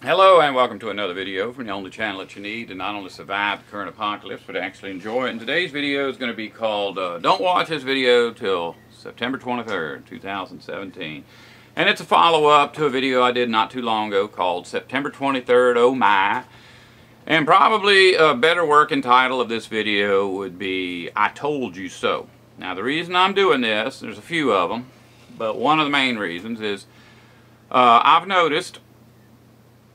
Hello and welcome to another video from the only channel that you need to not only survive the current apocalypse but actually enjoy it. And today's video is going to be called Don't Watch This Video Till September 23rd, 2017. And it's a follow-up to a video I did not too long ago called September 23rd, Oh My. And probably a better working title of this video would be I Told You So. Now the reason I'm doing this, there's a few of them, but one of the main reasons is I've noticed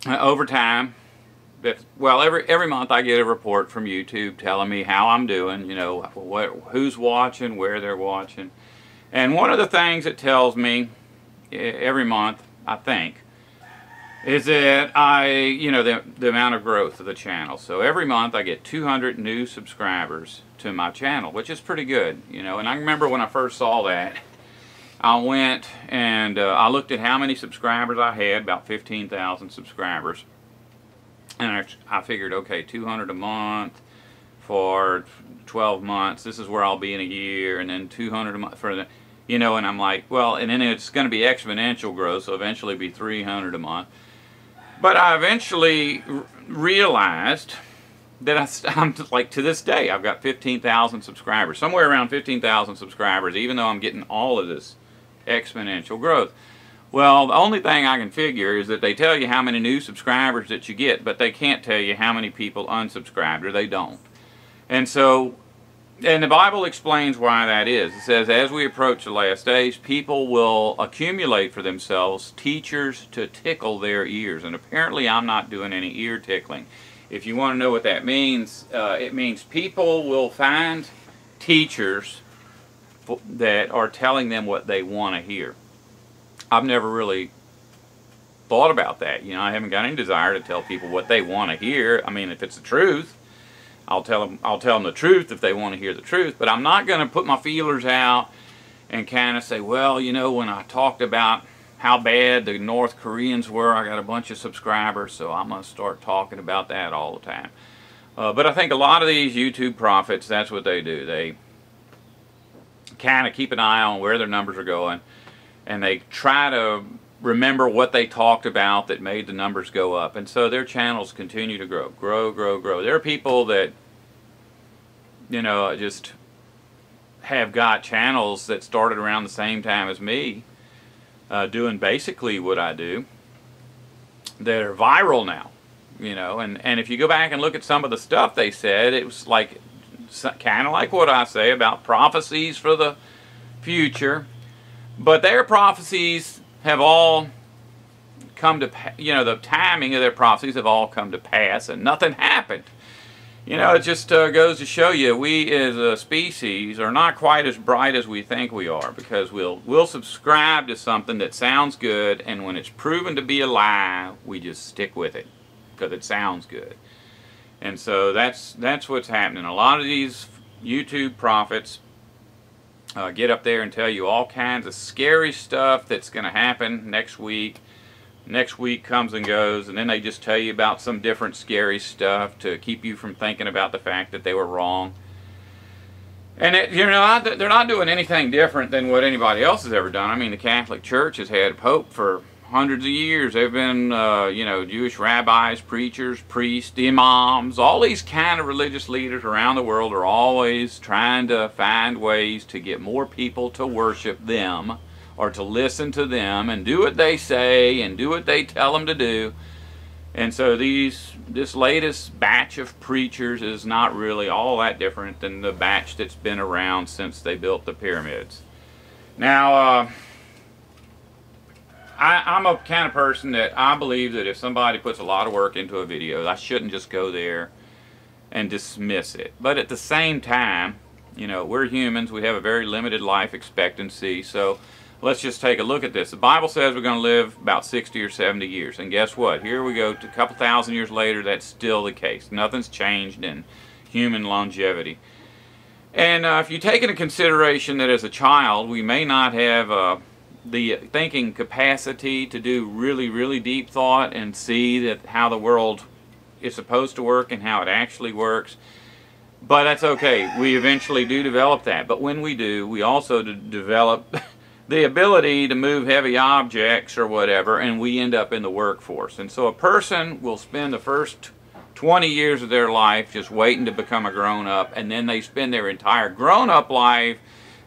over time that, well, every month I get a report from YouTube telling me how I'm doing, you know, who's watching, where they're watching. And one of the things it tells me every month, I think, is that the amount of growth of the channel. So every month I get 200 new subscribers to my channel, which is pretty good, you know. And I remember when I first saw that, I went and I looked at how many subscribers I had, about 15,000 subscribers. And I figured, okay, 200 a month for 12 months. This is where I'll be in a year, and then 200 a month for the, you know, and I'm like, well, and then it's going to be exponential growth, so eventually be 300 a month. But I eventually realized that I'm like, to this day, I've got 15,000 subscribers, somewhere around 15,000 subscribers, even though I'm getting all of this exponential growth. Well, the only thing I can figure is that they tell you how many new subscribers that you get, but they can't tell you how many people unsubscribed, or they don't. And so, and the Bible explains why that is. It says, as we approach the last days, people will accumulate for themselves teachers to tickle their ears. And apparently I'm not doing any ear tickling. If you want to know what that means, it means people will find teachers that are telling them what they want to hear. I've never really thought about that. You know, I haven't got any desire to tell people what they want to hear. I mean, if it's the truth, I'll tell them the truth if they want to hear the truth. But I'm not going to put my feelers out and kind of say, well, you know, when I talked about how bad the North Koreans were, I got a bunch of subscribers, so I'm going to start talking about that all the time. But I think a lot of these YouTube prophets, that's what they do. They kind of keep an eye on where their numbers are going, and they try to remember what they talked about that made the numbers go up, and so their channels continue to grow. There are people that, you know, just have got channels that started around the same time as me, doing basically what I do, that are viral now, you know. And if you go back and look at some of the stuff they said, it was like kind of like what I say about prophecies for the future, but their prophecies have all come to, you know, the timing of their prophecies have all come to pass, and nothing happened. You know, it just goes to show you, we as a species are not quite as bright as we think we are, because we'll subscribe to something that sounds good, and when it's proven to be a lie, we just stick with it because it sounds good. And so that's what's happening. A lot of these YouTube prophets get up there and tell you all kinds of scary stuff that's going to happen next week. Next week comes and goes, and then they just tell you about some different scary stuff to keep you from thinking about the fact that they were wrong. And you know, they're not doing anything different than what anybody else has ever done. I mean, the Catholic Church has had Pope for hundreds of years. They've been, you know, Jewish rabbis, preachers, priests, imams, all these kind of religious leaders around the world are always trying to find ways to get more people to worship them, or to listen to them and do what they say and do what they tell them to do. And so this latest batch of preachers is not really all that different than the batch that's been around since they built the pyramids. Now, I'm a kind of person that I believe that if somebody puts a lot of work into a video, I shouldn't just go there and dismiss it. But at the same time, you know, we're humans. We have a very limited life expectancy. So let's just take a look at this. The Bible says we're going to live about 60 or 70 years. And guess what? Here we go, to a couple thousand years later, that's still the case. Nothing's changed in human longevity. And if you take into consideration that as a child, we may not have the thinking capacity to do really deep thought and see that how the world is supposed to work and how it actually works. But that's okay. We eventually do develop that. But when we do, we also develop the ability to move heavy objects or whatever, and we end up in the workforce. And so a person will spend the first 20 years of their life just waiting to become a grown-up, and then they spend their entire grown-up life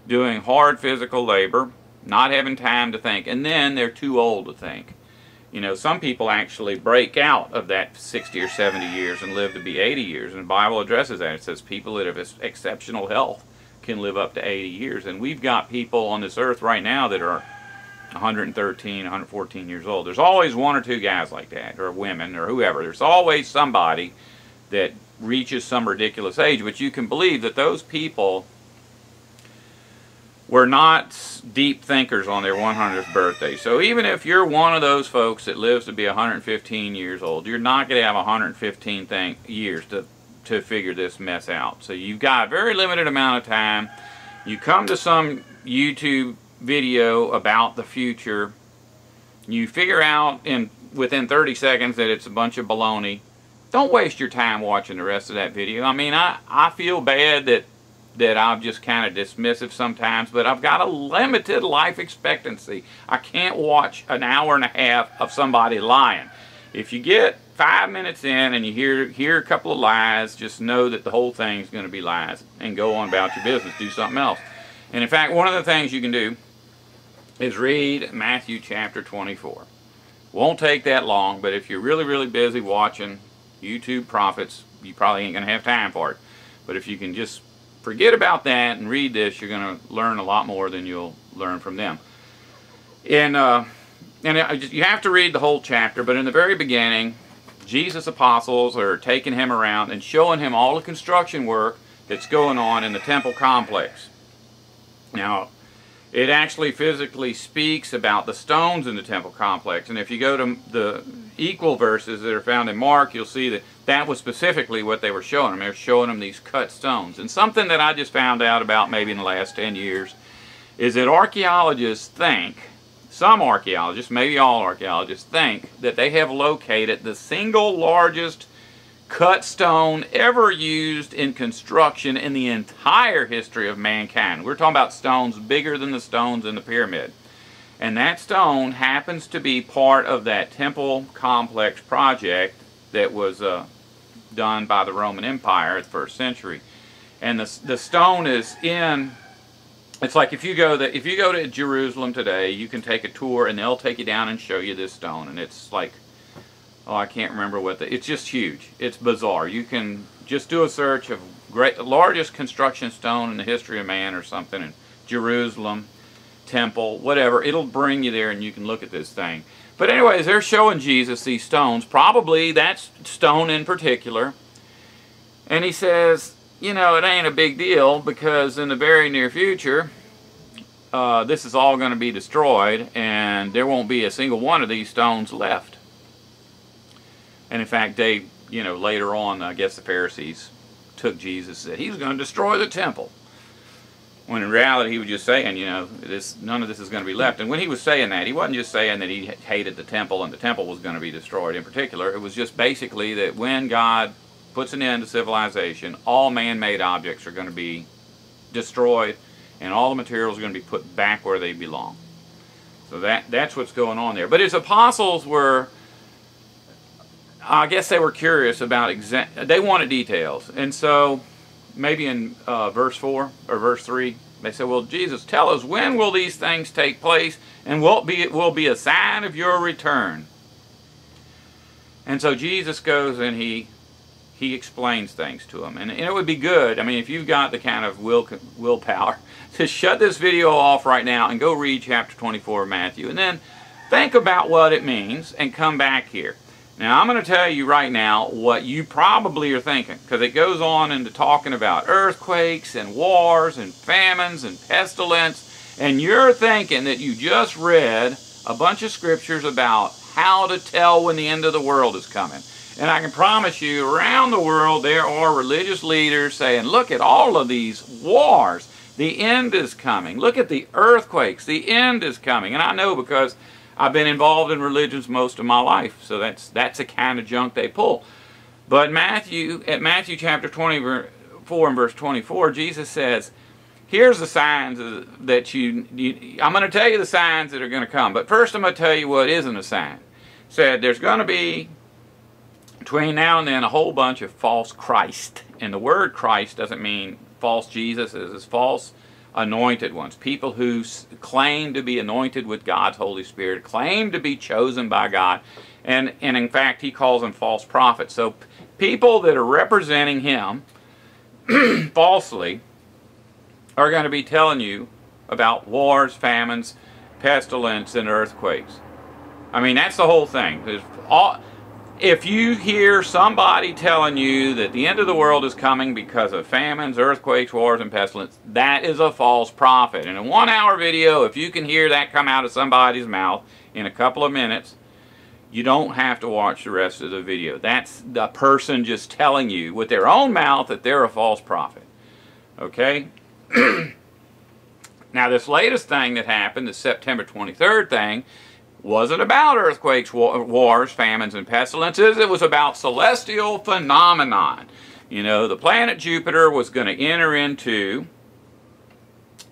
doing hard physical labor, not having time to think, and then they're too old to think. You know, some people actually break out of that 60 or 70 years and live to be 80 years, and the Bible addresses that. It says people that have exceptional health can live up to 80 years, and we've got people on this earth right now that are 113, 114 years old. There's always one or two guys like that, or women, or whoever. There's always somebody that reaches some ridiculous age, but you can believe that those people were not deep thinkers on their 100th birthday. So even if you're one of those folks that lives to be 115 years old, you're not going to have 115 years to figure this mess out. So you've got a very limited amount of time. You come to some YouTube video about the future, you figure out within 30 seconds that it's a bunch of baloney. Don't waste your time watching the rest of that video. I mean, I feel bad that I'm just kind of dismissive sometimes, but I've got a limited life expectancy. I can't watch an hour and a half of somebody lying. If you get 5 minutes in and you hear a couple of lies, just know that the whole thing's going to be lies, and go on about your business. Do something else. And in fact, one of the things you can do is read Matthew chapter 24. Won't take that long, but if you're really, really busy watching YouTube prophets, you probably ain't going to have time for it. But if you can just forget about that and read this, you're going to learn a lot more than you'll learn from them. And you have to read the whole chapter, but in the very beginning, Jesus' apostles are taking him around and showing him all the construction work that's going on in the temple complex. Now, it actually physically speaks about the stones in the temple complex, and if you go to the equal verses that are found in Mark, you'll see that that was specifically what they were showing them. They were showing them these cut stones. And something that I just found out about maybe in the last 10 years is that archaeologists think, some archaeologists, maybe all archaeologists, think that they have located the single largest cut stone ever used in construction in the entire history of mankind. We're talking about stones bigger than the stones in the pyramid. And that stone happens to be part of that temple complex project that was done by the Roman Empire at the 1st century. And the stone is in, it's like if you go to Jerusalem today, you can take a tour and they'll take you down and show you this stone. And it's like, oh, I can't remember it's just huge. It's bizarre. You can just do a search of largest construction stone in the history of man or something in Jerusalem, temple, whatever. It'll bring you there and you can look at this thing. But anyways, they're showing Jesus these stones, probably that stone in particular. And he says, you know, it ain't a big deal because in the very near future, this is all going to be destroyed and there won't be a single one of these stones left. And in fact, later on, I guess the Pharisees took Jesus and said he was going to destroy the temple. When in reality, he was just saying, you know, none of this is going to be left. And when he was saying that, he wasn't just saying that he hated the temple and the temple was going to be destroyed in particular. It was just basically that when God puts an end to civilization, all man-made objects are going to be destroyed and all the materials are going to be put back where they belong. So that's what's going on there. But his apostles were, I guess they were curious about, they wanted details. And so maybe in verse 4 or verse 3, they said, well, Jesus, tell us, when will these things take place, and will be a sign of your return? And so Jesus goes and he explains things to them. And it would be good, I mean, if you've got the kind of willpower, to shut this video off right now and go read chapter 24 of Matthew, and then think about what it means and come back here. Now, I'm going to tell you right now what you probably are thinking, because it goes on into talking about earthquakes and wars and famines and pestilence, and you're thinking that you just read a bunch of scriptures about how to tell when the end of the world is coming. And I can promise you, around the world there are religious leaders saying, look at all of these wars. The end is coming. Look at the earthquakes. The end is coming. And I know because I've been involved in religions most of my life, so that's the kind of junk they pull. But at Matthew chapter 24 and verse 24, Jesus says, here's the signs that I'm going to tell you the signs that are going to come. But first I'm going to tell you what isn't a sign. Said there's going to be, between now and then, a whole bunch of false Christ. And the word Christ doesn't mean false Jesus. It's false anointed ones. People who claim to be anointed with God's Holy Spirit, claim to be chosen by God. And in fact, he calls them false prophets. So people that are representing him falsely are going to be telling you about wars, famines, pestilence, and earthquakes. I mean, that's the whole thing. If you hear somebody telling you that the end of the world is coming because of famines, earthquakes, wars, and pestilence, that is a false prophet. In a 1-hour video, if you can hear that come out of somebody's mouth in a couple of minutes, you don't have to watch the rest of the video. That's the person just telling you with their own mouth that they're a false prophet. Okay? Now, this latest thing that happened, the September 23rd thing, wasn't about earthquakes, wars, famines, and pestilences. It was about celestial phenomenon. You know, the planet Jupiter was going to enter into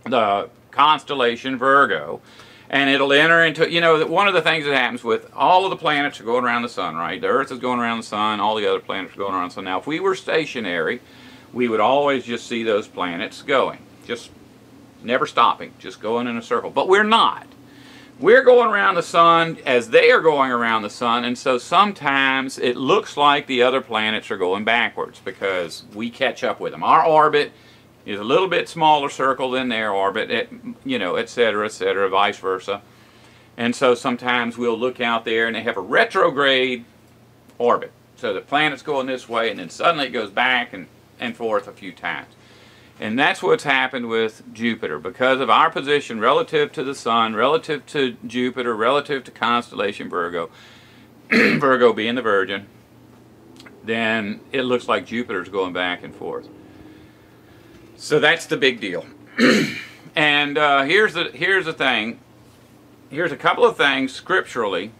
the constellation Virgo, and it'll enter into, you know, one of the things that happens with all of the planets are going around the sun, right? The Earth is going around the sun, all the other planets are going around the sun. Now, if we were stationary, we would always just see those planets going, just never stopping, just going in a circle. But we're not. We're going around the sun as they are going around the sun, and so sometimes it looks like the other planets are going backwards because we catch up with them. Our orbit is a little bit smaller circle than their orbit, you know, etc., vice versa. And so sometimes we'll look out there and they have a retrograde orbit. So the planet's going this way and then suddenly it goes back and forth a few times. And that's what's happened with Jupiter. Because of our position relative to the sun, relative to Jupiter, relative to constellation Virgo, Virgo being the Virgin, then it looks like Jupiter's going back and forth. So that's the big deal. And here's the thing. Here's a couple of things scripturally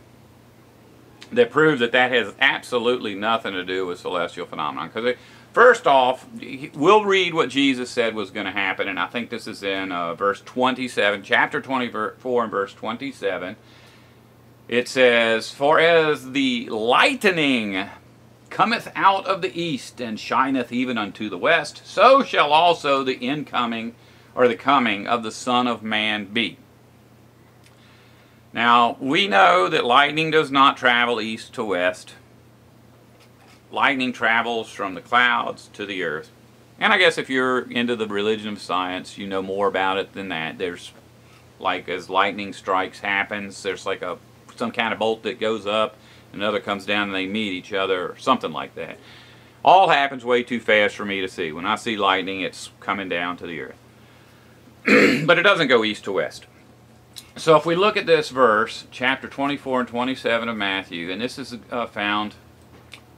that prove that that has absolutely nothing to do with celestial phenomenon. Because first off, we'll read what Jesus said was going to happen, and I think this is in verse 27, chapter 24 and verse 27. It says, "For as the lightning cometh out of the east and shineth even unto the west, so shall also the incoming or the coming of the Son of Man be." Now, we know that lightning does not travel east to west. Lightning travels from the clouds to the earth. And I guess if you're into the religion of science, you know more about it than that. There's, like, as lightning strikes happens, there's like some kind of bolt that goes up, another comes down and they meet each other, or something like that. All happens way too fast for me to see. When I see lightning, it's coming down to the earth. But it doesn't go east to west. So if we look at this verse, chapter 24 and 27 of Matthew, and this is found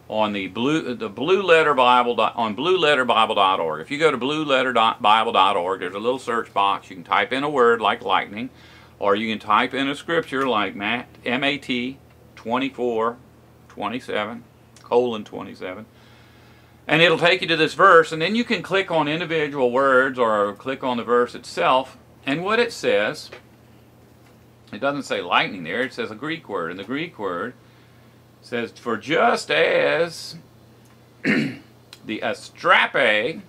on the Blue Letter Bible on blueletterbible.org. If you go to blueletterbible.org, there's a little search box. You can type in a word like lightning, or you can type in a scripture like M-A-T 24:27:27, and it'll take you to this verse, and then you can click on individual words or click on the verse itself, and what it says, it doesn't say lightning there, it says a Greek word, and the Greek word says, "For just as the astrape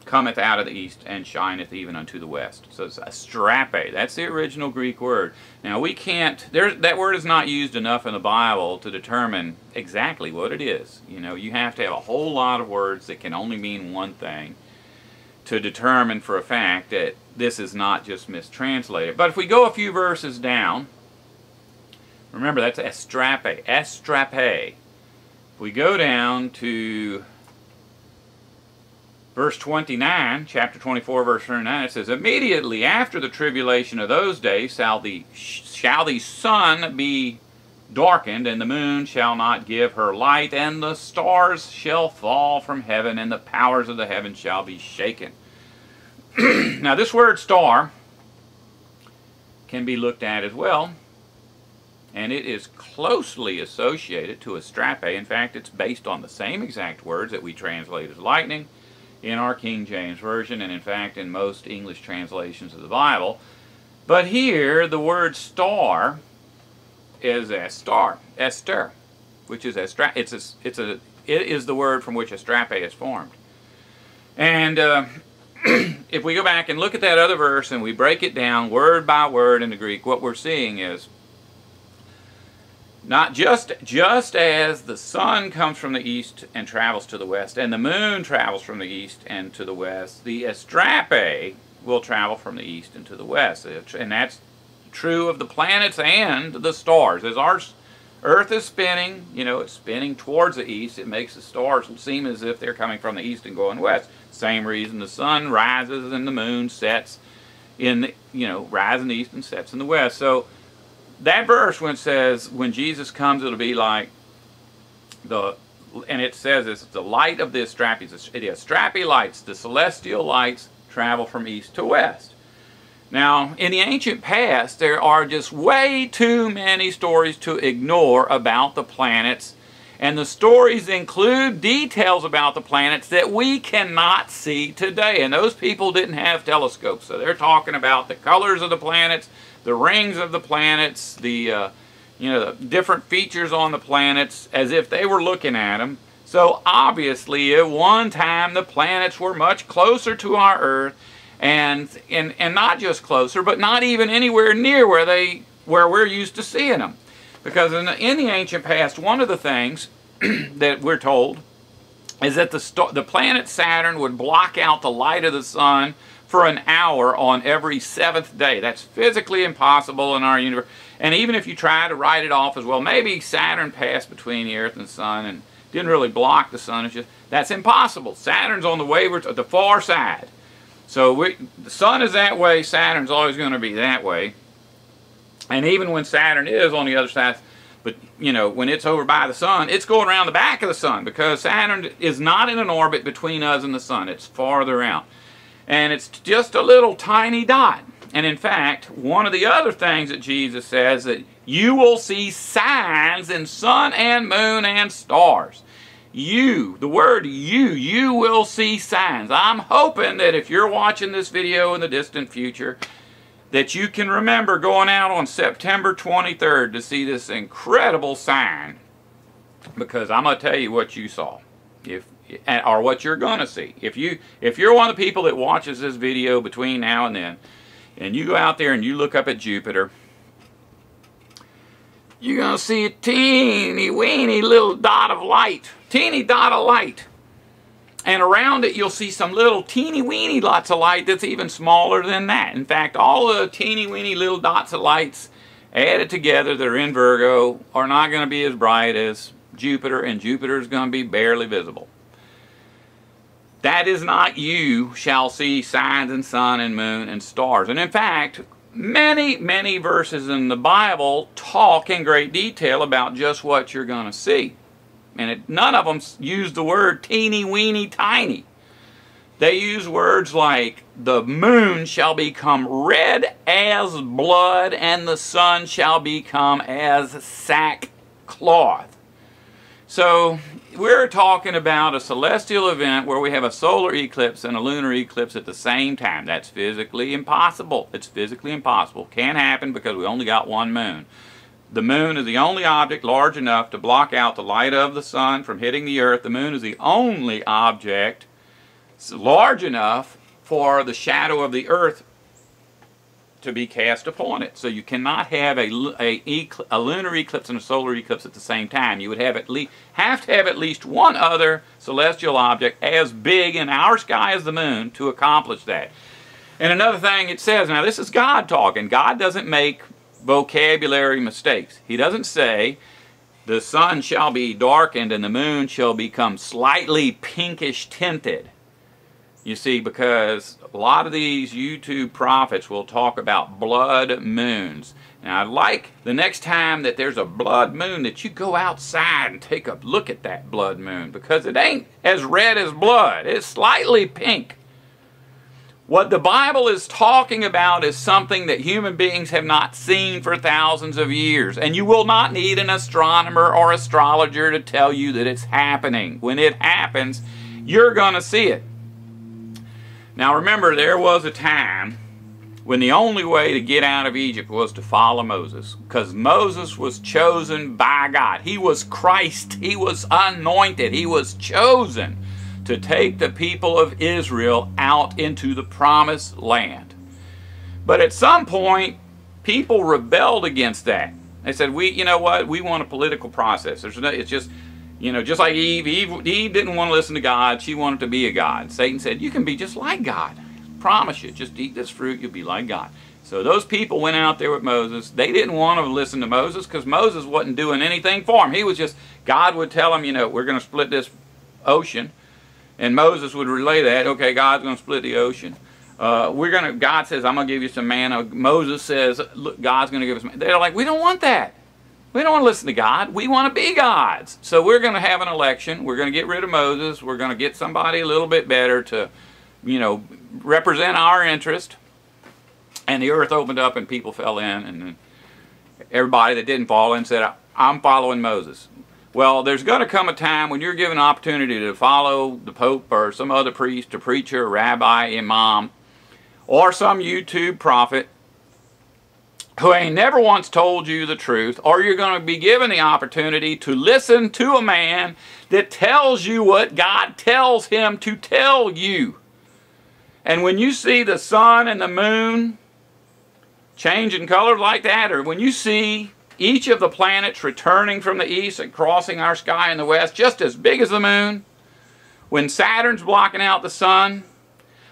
cometh out of the east and shineth even unto the west." So it's astrape. That's the original Greek word. Now we can't, that word is not used enough in the Bible to determine exactly what it is. You know, you have to have a whole lot of words that can only mean one thing to determine for a fact that this is not just mistranslated. But if we go a few verses down, remember that's astrape, astrape. If we go down to verse 29, chapter 24, verse 29, it says, "Immediately after the tribulation of those days shall the sun be darkened, and the moon shall not give her light, and the stars shall fall from heaven, and the powers of the heavens shall be shaken." Now this word star can be looked at as well, and it is closely associated to astrape. In fact, it's based on the same exact words that we translate as lightning. in our King James Version, and in fact in most English translations of the Bible. But here the word star is Esther, which is it is the word from which astrape is formed. And if we go back and look at that other verse and we break it down word by word in the Greek, what we're seeing is not just as the sun comes from the east and travels to the west, and the moon travels from the east and to the west, the astrape will travel from the east and to the west. And that's true of the planets and the stars. As our Earth is spinning, you know, it's spinning towards the east, it makes the stars seem as if they're coming from the east and going west. Same reason the sun rises and the moon sets in the, rises in the east and sets in the west. So that verse when it says, when Jesus comes, it'll be like and it says it's the light of the astrape. The astrape lights, the celestial lights, travel from east to west. Now, in the ancient past, there are just way too many stories to ignore about the planets, and the stories include details about the planets that we cannot see today. And those people didn't have telescopes, so they're talking about the colors of the planets, the rings of the planets, the the different features on the planets, as if they were looking at them. So obviously, at one time, the planets were much closer to our Earth, and not just closer, but not even anywhere near where we're used to seeing them. Because in the ancient past, one of the things that we're told is that the planet Saturn would block out the light of the sun for an hour on every 7th day. That's physically impossible in our universe. And even if you try to write it off as, well, maybe Saturn passed between the Earth and the sun and didn't really block the sun, that's impossible. Saturn's on the far side. So the sun is that way, Saturn's always going to be that way. And even when Saturn is on the other side, but when it's over by the sun, it's going around the back of the sun, because Saturn is not in an orbit between us and the sun. It's farther out. And it's just a little tiny dot. And in fact, one of the other things that Jesus says, that you will see signs in sun and moon and stars. The word you will see signs. I'm hoping that if you're watching this video in the distant future, that you can remember going out on September 23rd to see this incredible sign. Because I'm going to tell you what you saw. Or what you're going to see. If you're one of the people that watches this video between now and then, and you go out there and you look up at Jupiter, you're going to see a teeny weeny little dot of light. Teeny dot of light. And around it you'll see some little teeny weeny lots of light that's even smaller than that. In fact, all the teeny weeny little dots of lights added together that are in Virgo are not going to be as bright as Jupiter, and Jupiter is going to be barely visible. That is not you shall see signs in sun and moon and stars. And in fact, many verses in the Bible talk in great detail about just what you're going to see. And none of them use the word teeny weeny tiny. They use words like, the moon shall become red as blood, and the sun shall become as sackcloth. So we're talking about a celestial event where we have a solar eclipse and a lunar eclipse at the same time. That's physically impossible. It's physically impossible. Can't happen because we only got one moon. The moon is the only object large enough to block out the light of the sun from hitting the earth. The moon is the only object large enough for the shadow of the earth to be cast upon it. So you cannot have a lunar eclipse and a solar eclipse at the same time. You would have to have at least one other celestial object as big in our sky as the moon to accomplish that. And another thing it says, now this is God talking. God doesn't make vocabulary mistakes. He doesn't say the sun shall be darkened and the moon shall become slightly pinkish tinted. You see, because a lot of these YouTube prophets will talk about blood moons. Now I'd like the next time that there's a blood moon that you go outside and take a look at that blood moon, because it ain't as red as blood. It's slightly pink. What the Bible is talking about is something that human beings have not seen for thousands of years. And you will not need an astronomer or astrologer to tell you that it's happening. When it happens, you're going to see it. Now remember, there was a time when the only way to get out of Egypt was to follow Moses, because Moses was chosen by God. He was Christ. He was anointed. He was chosen to take the people of Israel out into the promised land. But at some point, people rebelled against that. They said, you know what, we want a political process. It's just, just like Eve. Eve didn't want to listen to God. She wanted to be a god. Satan said, you can be just like God. Promise you, just eat this fruit, you'll be like God. So those people went out there with Moses. They didn't want to listen to Moses because Moses wasn't doing anything for them. He was just, God would tell them, we're going to split this ocean. And Moses would relay that, okay, God's going to split the ocean. God says, I'm going to give you some manna. Moses says, look, God's going to give us manna. They're like, we don't want that. We don't want to listen to God. We want to be gods. So we're going to have an election. We're going to get rid of Moses. We're going to get somebody a little bit better to, represent our interest. And the earth opened up and people fell in. And then everybody that didn't fall in said, I'm following Moses. Well, there's going to come a time when you're given an opportunity to follow the Pope or some other priest or preacher, rabbi, imam, or some YouTube prophet who ain't never once told you the truth, or you're going to be given the opportunity to listen to a man that tells you what God tells him to tell you. And when you see the sun and the moon changing color like that, or when you see each of the planets returning from the east and crossing our sky in the west, just as big as the moon, when Saturn's blocking out the sun,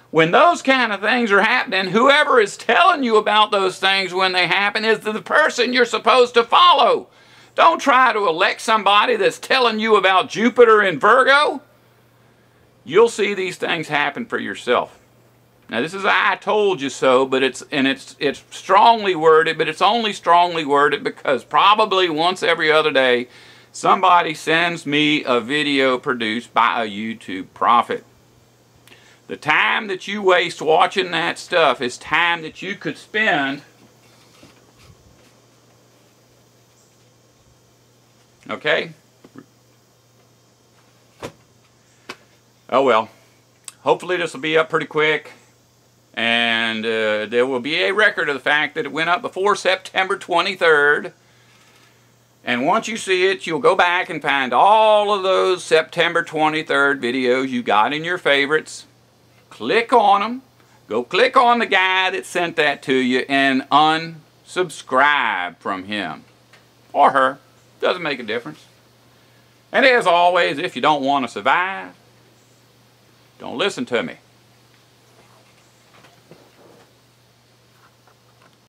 when those kind of things are happening, whoever is telling you about those things when they happen is the person you're supposed to follow. Don't try to elect somebody that's telling you about Jupiter and Virgo. You'll see these things happen for yourself. Now this is I told you so, but it's strongly worded, but it's only strongly worded because probably once every other day somebody sends me a video produced by a YouTube prophet. The time that you waste watching that stuff is time that you could spend, okay? Oh well, hopefully this will be up pretty quick. And there will be a record of the fact that it went up before September 23rd. And once you see it, you'll go back and find all of those September 23rd videos you got in your favorites. Click on them. Go click on the guy that sent that to you and unsubscribe from him. Or her. Doesn't make a difference. And as always, if you don't want to survive, don't listen to me.